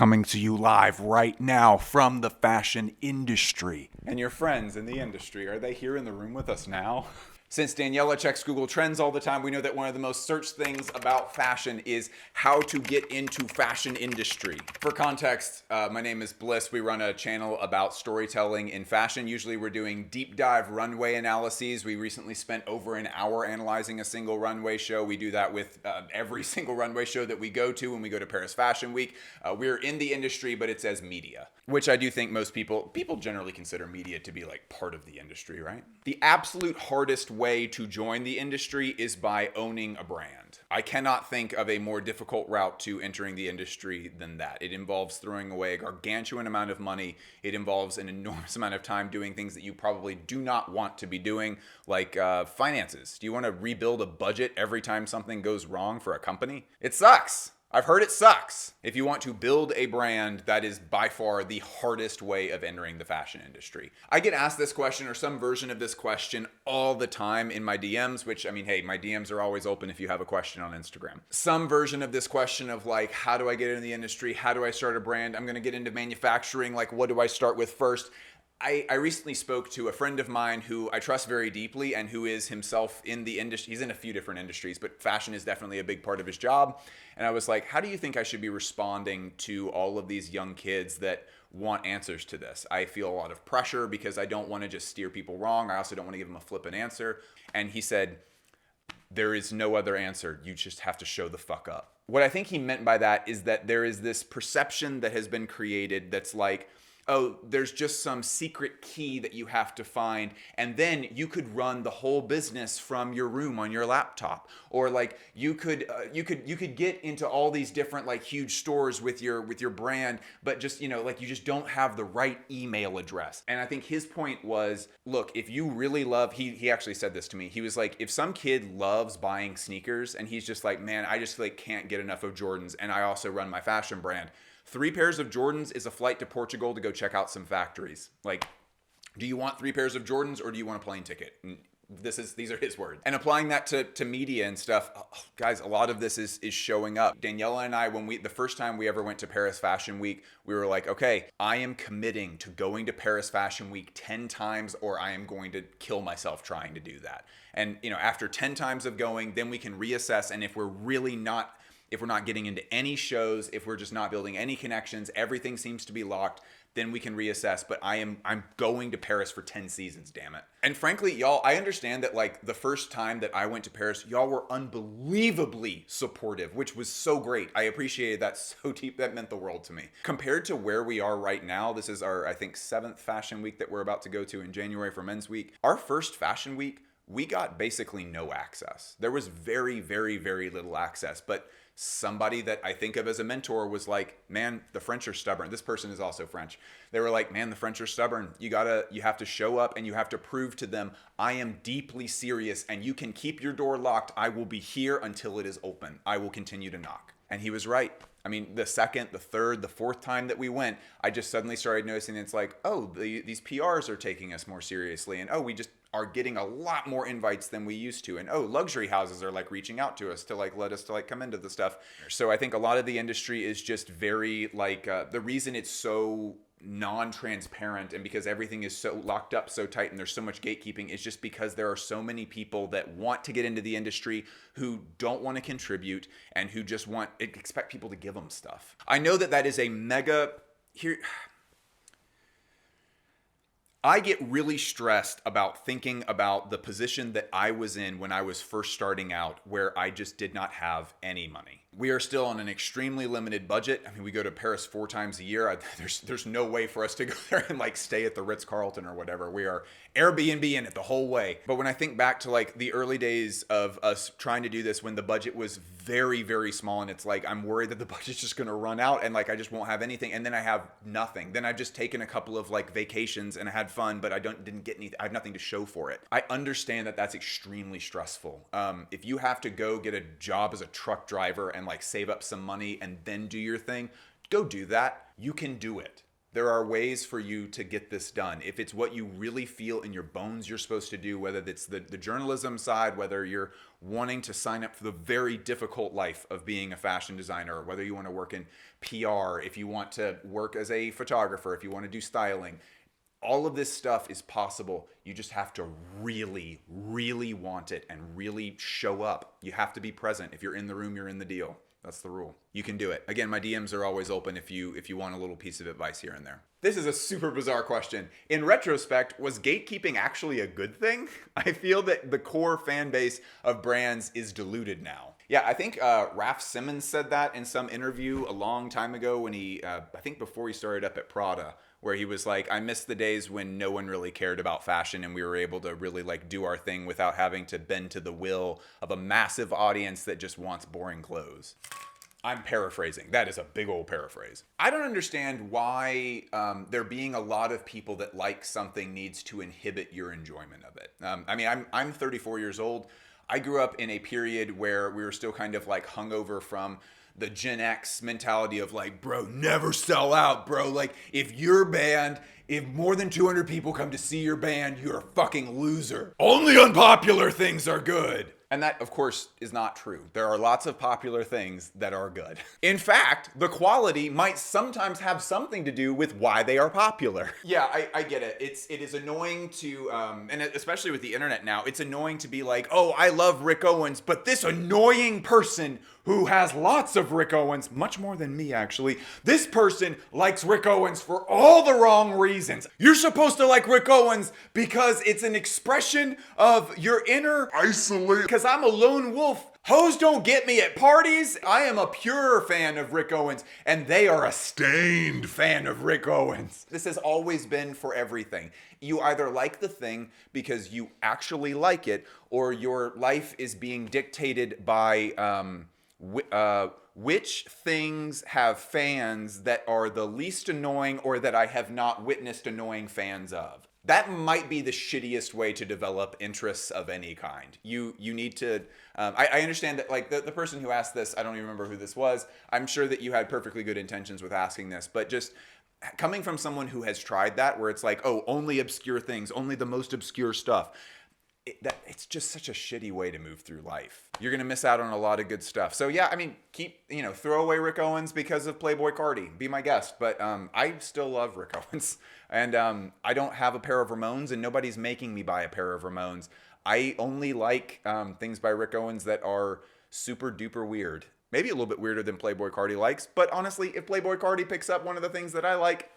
coming to you live right now from the fashion industry. And your friends in the industry, are they here in the room with us now? Since Daniela checks Google Trends all the time, we know that one of the most searched things about fashion is how to get into fashion industry. For context, my name is Bliss. We run a channel about storytelling in fashion. Usually we're doing deep dive runway analyses. We recently spent over an hour analyzing a single runway show. We do that with every single runway show that we go to when we go to Paris Fashion Week. We're in the industry, but it's as media, which I do think most people generally consider media to be like part of the industry, right? The absolute hardest way to join the industry is by owning a brand. I cannot think of a more difficult route to entering the industry than that. It involves throwing away a gargantuan amount of money. It involves an enormous amount of time doing things that you probably do not want to be doing, like finances. Do you want to rebuild a budget every time something goes wrong for a company? It sucks. I've heard it sucks. If you want to build a brand, that is by far the hardest way of entering the fashion industry. I get asked this question or some version of this question all the time in my DMs, which, I mean, hey, my DMs are always open if you have a question on Instagram. Some version of this question of like, how do I get into the industry? How do I start a brand? I'm going to get into manufacturing. Like, what do I start with first? I recently spoke to a friend of mine who I trust very deeply and who is himself in the industry. He's in a few different industries, but fashion is definitely a big part of his job. And I was like, how do you think I should be responding to all of these young kids that want answers to this? I feel a lot of pressure because I don't want to just steer people wrong. I also don't want to give them a flippant answer. And he said, there is no other answer. You just have to show the fuck up. What I think he meant by that is that there is this perception that has been created that's like, oh, there's just some secret key that you have to find, and then you could run the whole business from your room on your laptop, or like you could get into all these different like huge stores with your brand, but just like you just don't have the right email address. And I think his point was, look, if you really love, he actually said this to me. He was like, if some kid loves buying sneakers and he's just like, man, I just like can't get enough of Jordans, and I also run my fashion brand. 3 pairs of Jordans is a flight to Portugal to go check out some factories. Like, do you want 3 pairs of Jordans or do you want a plane ticket? And these are his words. And applying that to media and stuff, guys, a lot of this is showing up. Daniela and I, the first time we ever went to Paris Fashion Week, we were like, okay, I am committing to going to Paris Fashion Week 10 times or I am going to kill myself trying to do that. And after 10 times of going, then we can reassess. And if we're not getting into any shows, if we're just not building any connections, everything seems to be locked, then we can reassess. But I'm going to Paris for 10 seasons, damn it. And frankly, y'all, I understand that like the first time that I went to Paris, y'all were unbelievably supportive, which was so great. I appreciated that so deep. That meant the world to me. Compared to where we are right now, this is our, I think, 7th fashion week that we're about to go to in January for Men's Week. Our first fashion week, we got basically no access. There was very, very, very little access, but somebody that I think of as a mentor was like, man, the French are stubborn. This person is also French. They were like, man, the French are stubborn. You have to show up and you have to prove to them, I am deeply serious and you can keep your door locked. I will be here until it is open. I will continue to knock. And he was right. I mean, the second, the third, the fourth time that we went, I just suddenly started noticing it's like, oh, these PRs are taking us more seriously. And oh, we just are getting a lot more invites than we used to. And oh, luxury houses are like reaching out to us to like let us to like come into the stuff. So I think a lot of the industry is just very like the reason it's so non-transparent and because everything is so locked up so tight and there's so much gatekeeping is just because there are so many people that want to get into the industry who don't want to contribute and who just expect people to give them stuff. I know that is a mega here. I get really stressed about thinking about the position that I was in when I was first starting out, where I just did not have any money. We are still on an extremely limited budget. I mean, we go to Paris 4 times a year. There's no way for us to go there and like stay at the Ritz-Carlton or whatever. We are Airbnb in it the whole way. But when I think back to like the early days of us trying to do this when the budget was very, very small and it's like, I'm worried that the budget's just going to run out and like, I just won't have anything. And then I have nothing. Then I've just taken a couple of like vacations and I had fun, but I didn't get anything. I have nothing to show for it. I understand that that's extremely stressful. If you have to go get a job as a truck driver and like save up some money and then do your thing, go do that. You can do it. There are ways for you to get this done. If it's what you really feel in your bones you're supposed to do, whether it's the journalism side, whether you're wanting to sign up for the very difficult life of being a fashion designer, or whether you want to work in PR, if you want to work as a photographer, if you want to do styling, all of this stuff is possible. You just have to really, really want it and really show up. You have to be present. If you're in the room, you're in the deal. That's the rule. You can do it. Again, my DMs are always open if you want a little piece of advice here and there. This is a super bizarre question. In retrospect, was gatekeeping actually a good thing? I feel that the core fan base of brands is diluted now. Yeah, I think Raf Simons said that in some interview a long time ago when I think before he started up at Prada, where he was like, I miss the days when no one really cared about fashion and we were able to really like do our thing without having to bend to the will of a massive audience that just wants boring clothes. I'm paraphrasing. That is a big old paraphrase. I don't understand why there being a lot of people that like something needs to inhibit your enjoyment of it. I mean, I'm 34 years old. I grew up in a period where we were still kind of like hungover from the Gen X mentality of like, bro, never sell out, bro. Like, if your band, if more than 200 people come to see your band, you're a fucking loser. Only unpopular things are good. And that, of course, is not true. There are lots of popular things that are good. In fact, the quality might sometimes have something to do with why they are popular. Yeah, I get it. It is annoying to, and especially with the internet now, it's annoying to be like, oh, I love Rick Owens, but this annoying person who has lots of Rick Owens, much more than me actually, this person likes Rick Owens for all the wrong reasons. You're supposed to like Rick Owens because it's an expression of your inner isolation. Because I'm a lone wolf. Hoes don't get me at parties. I am a pure fan of Rick Owens, and they are a stained fan of Rick Owens. This has always been for everything. You either like the thing because you actually like it, or your life is being dictated by which things have fans that are the least annoying or that I have not witnessed annoying fans of. That might be the shittiest way to develop interests of any kind. You need to, I understand that like the person who asked this, I don't even remember who this was. I'm sure that you had perfectly good intentions with asking this, but just coming from someone who has tried that, where it's like, oh, only obscure things, only the most obscure stuff. It's just such a shitty way to move through life. You're going to miss out on a lot of good stuff. So yeah, I mean, throw away Rick Owens because of Playboy Cardi. Be my guest. But I still love Rick Owens. And I don't have a pair of Ramones, and nobody's making me buy a pair of Ramones. I only like things by Rick Owens that are super duper weird. Maybe a little bit weirder than Playboy Cardi likes. But honestly, if Playboy Cardi picks up one of the things that I like,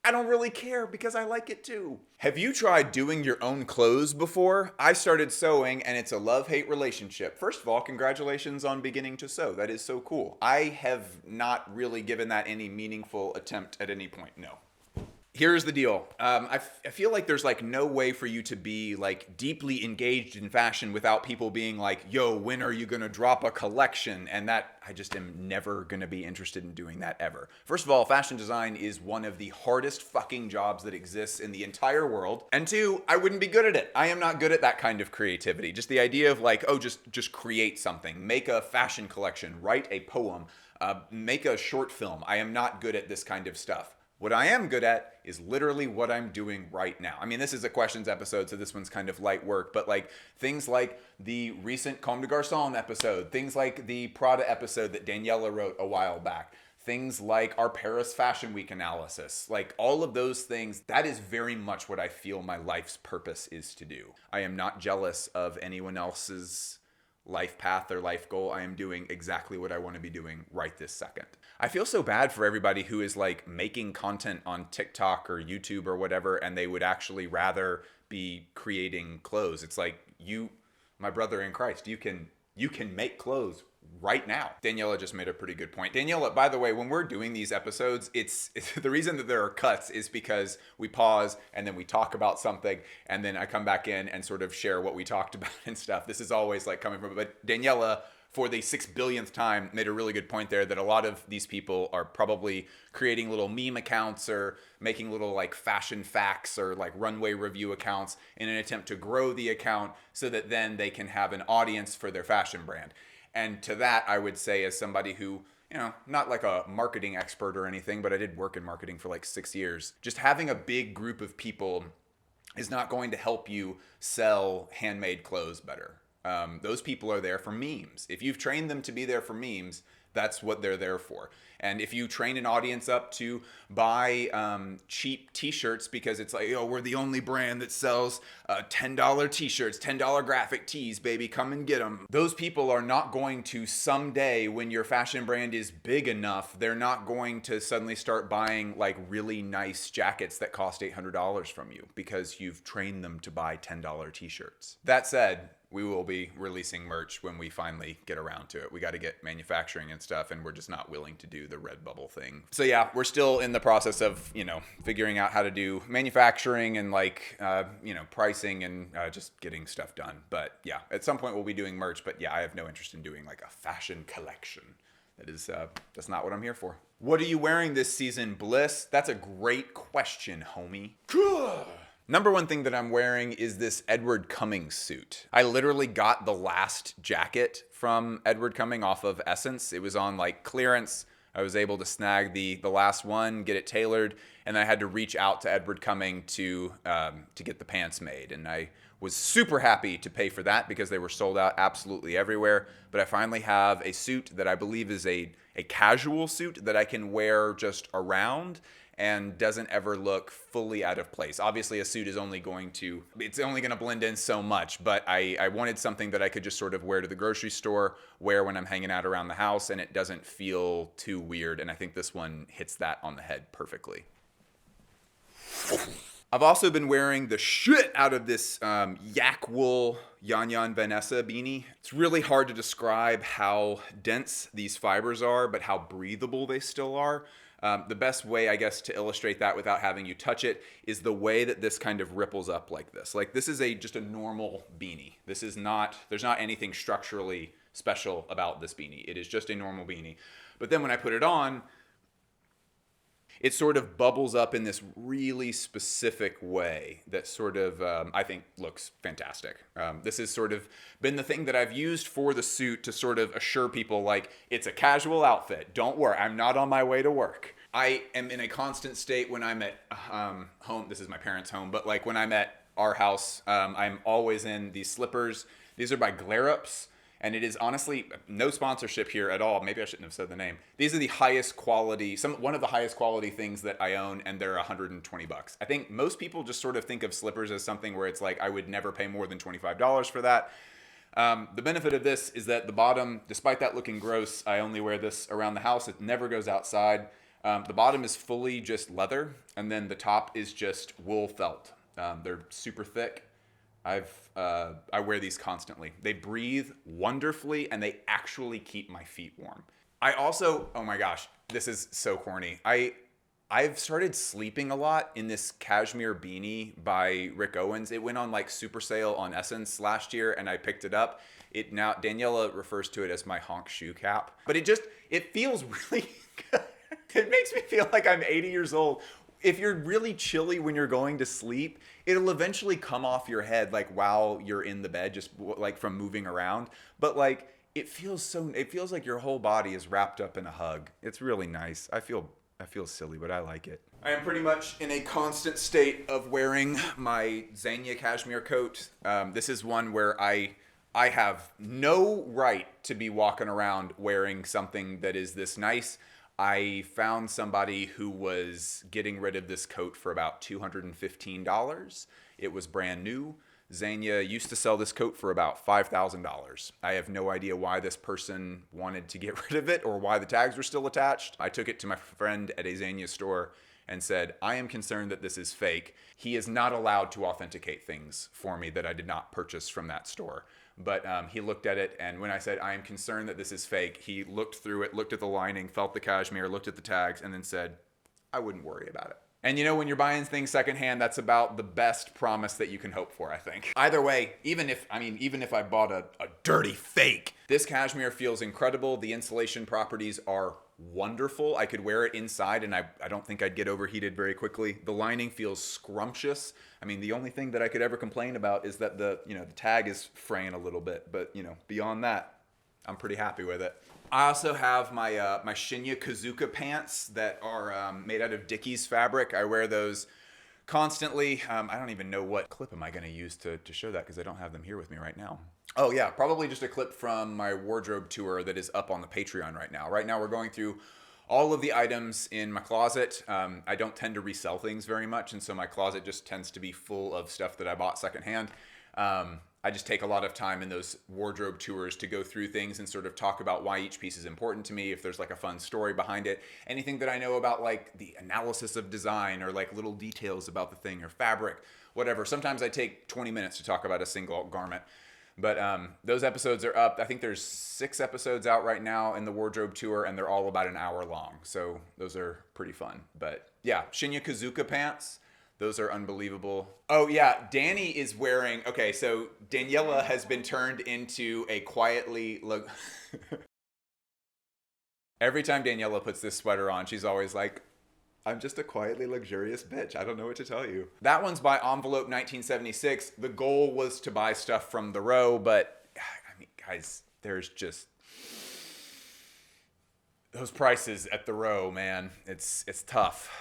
I don't really care because I like it too. Have you tried doing your own clothes before? I started sewing and it's a love-hate relationship. First of all, congratulations on beginning to sew. That is so cool. I have not really given that any meaningful attempt at any point, no. Here's the deal. I feel like there's like no way for you to be like deeply engaged in fashion without people being like, yo, when are you gonna drop a collection? And that, I just am never gonna be interested in doing that ever. First of all, fashion design is one of the hardest fucking jobs that exists in the entire world. And two, I wouldn't be good at it. I am not good at that kind of creativity. Just the idea of like, oh, just create something, make a fashion collection, write a poem, make a short film. I am not good at this kind of stuff. What I am good at is literally what I'm doing right now. I mean, this is a questions episode, so this one's kind of light work, but like things like the recent Comme des Garçons episode, things like the Prada episode that Daniela wrote a while back, things like our Paris Fashion Week analysis, like all of those things, that is very much what I feel my life's purpose is to do. I am not jealous of anyone else's life path or life goal. I am doing exactly what I want to be doing right this second. I feel so bad for everybody who is like making content on TikTok or YouTube or whatever, and they would actually rather be creating clothes. It's like, you, my brother in Christ, you can make clothes right now. Daniela just made a pretty good point. Daniela, by the way, when we're doing these episodes, it's the reason that there are cuts is because we pause and then we talk about something and then I come back in and sort of share what we talked about and stuff. This is always like coming from, but Daniela, for the 6 billionth time, made a really good point there that a lot of these people are probably creating little meme accounts or making little like fashion facts or like runway review accounts in an attempt to grow the account so that then they can have an audience for their fashion brand. And to that, I would say, as somebody who not like a marketing expert or anything, but I did work in marketing for like 6 years. Just having a big group of people is not going to help you sell handmade clothes better. Those people are there for memes. If you've trained them to be there for memes, that's what they're there for. And if you train an audience up to buy cheap t-shirts because it's like, we're the only brand that sells $10 t-shirts, $10 graphic tees, baby, come and get them. Those people are not going to someday, when your fashion brand is big enough, they're not going to suddenly start buying like really nice jackets that cost $800 from you because you've trained them to buy $10 t-shirts. That said, we will be releasing merch when we finally get around to it. We got to get manufacturing and stuff, and we're just not willing to do the Redbubble thing. So yeah, we're still in the process of, figuring out how to do manufacturing and pricing and just getting stuff done. But yeah, at some point we'll be doing merch, but yeah, I have no interest in doing like a fashion collection. That's not what I'm here for. What are you wearing this season, Bliss? That's a great question, homie. Number one thing that I'm wearing is this Edward Cummings suit. I literally got the last jacket from Edward Cummings off of Essence. It was on like clearance. I was able to snag the last one, get it tailored, and I had to reach out to Edward Cummings to get the pants made. And I was super happy to pay for that because they were sold out absolutely everywhere. But I finally have a suit that I believe is a casual suit that I can wear just around and doesn't ever look fully out of place. Obviously, a suit is only going to blend in so much, but I wanted something that I could just sort of wear to the grocery store, wear when I'm hanging out around the house, and it doesn't feel too weird, and I think this one hits that on the head perfectly. I've also been wearing the shit out of this yak wool Yan Yan Vanessa beanie. It's really hard to describe how dense these fibers are, but how breathable they still are. The best way, I guess, to illustrate that without having you touch it is the way that this kind of ripples up like this. Like this is just a normal beanie. There's not anything structurally special about this beanie. It is just a normal beanie. But then when I put it on, it sort of bubbles up in this really specific way that sort of, I think, looks fantastic. This has sort of been the thing that I've used for the suit to sort of assure people, like, it's a casual outfit. Don't worry, I'm not on my way to work. I am in a constant state when I'm at home. This is my parents' home, but like when I'm at our house, I'm always in these slippers. These are by Glare-Ups. And it is honestly no sponsorship here at all. Maybe I shouldn't have said the name. These are the highest quality, one of the highest quality things that I own, and they're $120. I think most people just sort of think of slippers as something where it's like, I would never pay more than $25 for that. The benefit of this is that the bottom, despite that looking gross, I only wear this around the house. It never goes outside. The bottom is fully just leather, and then the top is just wool felt. They're super thick. I wear these constantly. They breathe wonderfully, and they actually keep my feet warm. I also, oh my gosh, this is so corny. I've started sleeping a lot in this cashmere beanie by Rick Owens. It went on like super sale on Essence last year, and I picked it up. Now Daniela refers to it as my honk shoe cap, but it feels really good. It makes me feel like I'm 80 years old. If you're really chilly when you're going to sleep, it'll eventually come off your head like while you're in the bed, just like from moving around. But like it feels like your whole body is wrapped up in a hug. It's really nice. I feel silly, but I like it. I am pretty much in a constant state of wearing my Zegna cashmere coat. This is one where I have no right to be walking around wearing something that is this nice. I found somebody who was getting rid of this coat for about $215. It was brand new. Zegna used to sell this coat for about $5,000. I have no idea why this person wanted to get rid of it or why the tags were still attached. I took it to my friend at a Zegna store and said, I am concerned that this is fake. He is not allowed to authenticate things for me that I did not purchase from that store. But he looked at it, and when I said, I am concerned that this is fake, he looked through it, looked at the lining, felt the cashmere, looked at the tags, and then said, I wouldn't worry about it. And when you're buying things secondhand, that's about the best promise that you can hope for, I think. Either way, even if I bought a dirty fake, this cashmere feels incredible. The insulation properties are wonderful. I could wear it inside, and I don't think I'd get overheated very quickly. The lining feels scrumptious. The only thing that I could ever complain about is that the tag is fraying a little bit, but beyond that, I'm pretty happy with it. I also have my my Shinya Kazuka pants that are made out of Dickies fabric. I wear those constantly. I don't even know what clip am I going to use to show that because I don't have them here with me right now. Oh yeah, probably just a clip from my wardrobe tour that is up on the Patreon right now. Right now we're going through all of the items in my closet. I don't tend to resell things very much, and so my closet just tends to be full of stuff that I bought secondhand. I just take a lot of time in those wardrobe tours to go through things and sort of talk about why each piece is important to me, if there's like a fun story behind it, anything that I know about like the analysis of design or like little details about the thing or fabric, whatever. Sometimes I take 20 minutes to talk about a single garment. But those episodes are up. I think there's 6 episodes out right now in the wardrobe tour, and they're all about an hour long. So those are pretty fun. But yeah, Shinya Kazuka pants. Those are unbelievable. Oh yeah, Danny is wearing, okay, so Daniela has been turned into a quietly, every time Daniela puts this sweater on, she's always like, I'm just a quietly luxurious bitch. I don't know what to tell you. That one's by Envelope 1976. The goal was to buy stuff from the row, but I mean, guys, there's just those prices at the row, man. It's tough.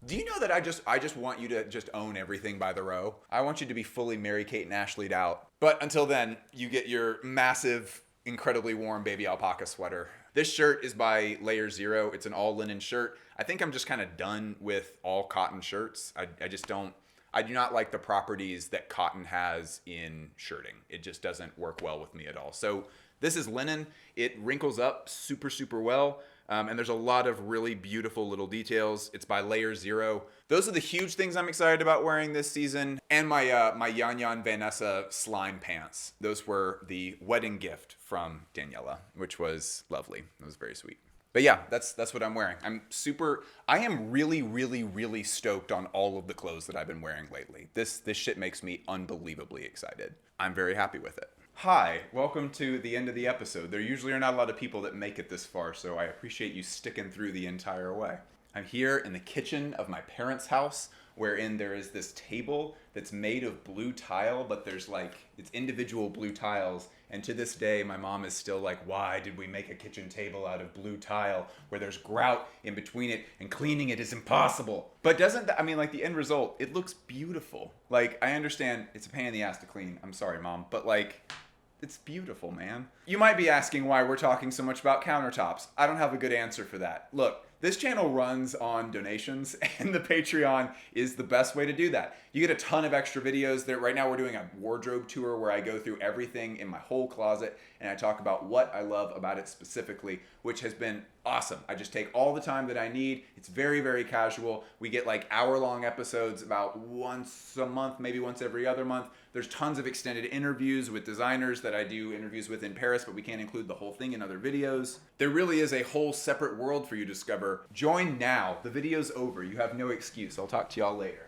Do you know that I just want you to just own everything by the row? I want you to be fully Mary-Kate and Ashley'd out. But until then, you get your massive, incredibly warm baby alpaca sweater. This shirt is by Layer Zero. It's an all linen shirt. I think I'm just kind of done with all cotton shirts. I do not like the properties that cotton has in shirting. It just doesn't work well with me at all. So this is linen. It wrinkles up super, super well. And there's a lot of really beautiful little details. It's by Layer Zero. Those are the huge things I'm excited about wearing this season. And my my Yan Yan Vanessa slime pants. Those were the wedding gift from Daniela, which was lovely. It was very sweet. But yeah, that's what I'm wearing. I am really, really, really stoked on all of the clothes that I've been wearing lately. This shit makes me unbelievably excited. I'm very happy with it. Hi, welcome to the end of the episode. There usually are not a lot of people that make it this far, so I appreciate you sticking through the entire way. I'm here in the kitchen of my parents' house, wherein there is this table that's made of blue tile, but there's like, it's individual blue tiles. And to this day, my mom is still like, why did we make a kitchen table out of blue tile where there's grout in between it and cleaning it is impossible? But like the end result, it looks beautiful. Like, I understand it's a pain in the ass to clean. I'm sorry, Mom. But like, it's beautiful, man. You might be asking why we're talking so much about countertops. I don't have a good answer for that. Look, this channel runs on donations, and the Patreon is the best way to do that. You get a ton of extra videos. Right now we're doing a wardrobe tour where I go through everything in my whole closet, and I talk about what I love about it specifically, which has been awesome. I just take all the time that I need. It's very, very casual. We get like hour-long episodes about once a month, maybe once every other month. There's tons of extended interviews with designers that I do interviews with in Paris, but we can't include the whole thing in other videos. There really is a whole separate world for you to discover. Join now. The video's over. You have no excuse. I'll talk to y'all later.